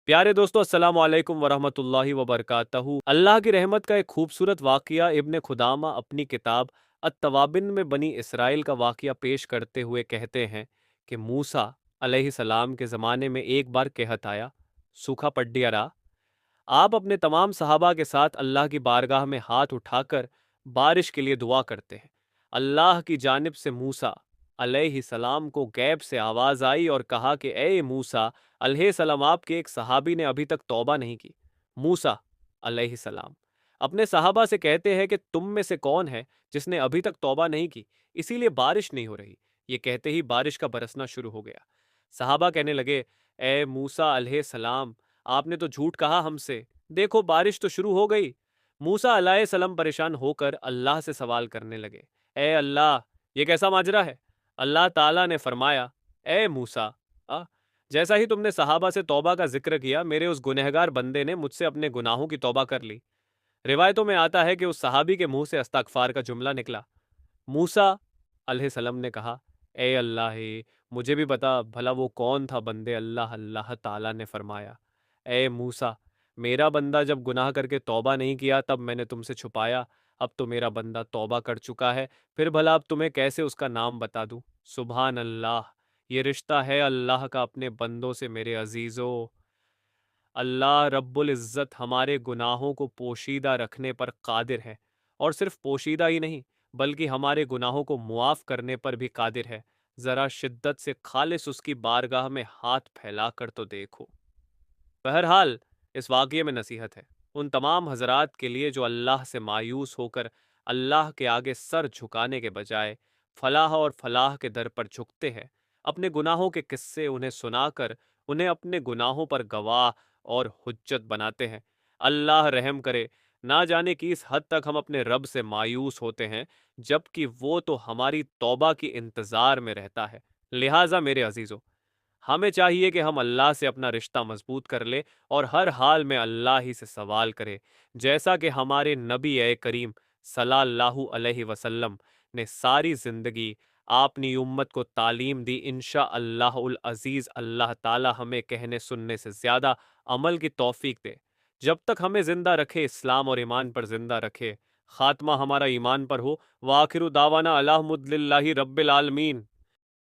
प्यारे दोस्तों, अस्सलाम वालेकुम वरहमतुल्लाहि वबरकातहू। अल्लाह की रहमत का एक खूबसूरत वाक़या इब्न खुदामा अपनी किताब अत-तवाबिन में बनी इसराइल का वाक़या पेश करते हुए कहते हैं कि मूसा अलैहिस्सलाम के ज़माने में एक बार कहत आया, सूखा पड्डियरा, आप अपने तमाम सहाबा के साथ अल्लाह की बारगाह में हाथ उठाकर बारिश के लिए दुआ करते हैं। अल्लाह की जानिब से मूसा अलैहिस्सलाम को गैब से आवाज़ आई और कहा कि ए मूसा अलैहिस्सलाम, आपके एक सहाबी ने अभी तक तौबा नहीं की। मूसा अलैहिस्सलाम अपने सहाबा से कहते हैं कि तुम में से कौन है जिसने अभी तक तौबा नहीं की, इसीलिए बारिश नहीं हो रही। ये कहते ही बारिश का बरसना शुरू हो गया। सहाबा कहने लगे, ए मूसा अलैहिस्सलाम, आपने तो झूठ कहा हमसे, देखो बारिश तो शुरू हो गई। मूसा अलैहिस्सलाम परेशान होकर अल्लाह से सवाल करने लगे, ए अल्लाह, ये कैसा माजरा है? अल्लाह ताला ने फरमाया, ए मूसा, जैसा ही तुमने सहाबा से तौबा का जिक्र किया, मेरे उस गुनहगार बंदे ने मुझसे अपने गुनाहों की तौबा कर ली। रिवायतों में आता है कि उस सहाबी के मुंह से अस्तगफार का जुमला निकला। मूसा अलैहिस्सलाम ने कहा, ए अल्लाह, मुझे भी बता भला वो कौन था बंदे अल्लाह। अल्लाह ताला ने फरमाया, ए मूसा, मेरा बंदा जब गुनाह करके तौबा नहीं किया तब मैंने तुमसे छुपाया, अब तो मेरा बंदा तौबा कर चुका है, फिर भला अब तुम्हें कैसे उसका नाम बता दूं? सुभान अल्लाह, ये रिश्ता है अल्लाह का अपने बंदों से मेरे अजीजों। अल्लाह रब्बुल इज़्ज़त हमारे गुनाहों को पोशीदा रखने पर कादिर है, और सिर्फ पोशीदा ही नहीं बल्कि हमारे गुनाहों को मुआफ़ करने पर भी कादिर है। ज़रा शिद्दत से खालिस उसकी बारगाह में हाथ फैलाकर तो देखो। बहरहाल, इस वाक़ये में नसीहत है उन तमाम हज़रात के लिए जो अल्लाह से मायूस होकर अल्लाह के आगे सर झुकाने के बजाय फलाह और फलाह के दर पर झुकते हैं। अपने गुनाहों के किस्से उन्हें सुनाकर उन्हें अपने गुनाहों पर गवाह और हुज्जत बनाते हैं। अल्लाह रहम करे, ना जाने किस हद तक हम अपने रब से मायूस होते हैं, जबकि वो तो हमारी तौबा की इंतज़ार में रहता है। लिहाजा मेरे अजीज़ों, हमें चाहिए कि हम अल्लाह से अपना रिश्ता मजबूत कर ले और हर हाल में अल्लाह ही से सवाल करें, जैसा कि हमारे नबी ए करीम सल्लल्लाहु अलैहि वसल्लम ने सारी ज़िंदगी अपनी उम्मत को तालीम दी। इंशा अल्लाहुल अज़ीज़ अल्लाह ताला हमें कहने सुनने से ज़्यादा अमल की तौफीक दे। जब तक हमें ज़िंदा रखे, इस्लाम और ईमान पर ज़िंदा रखे, ख़ात्मा हमारा ईमान पर हो। वाखिरु दावाना अल्हम्दुलिल्लाहि रब्बिल आलमीन।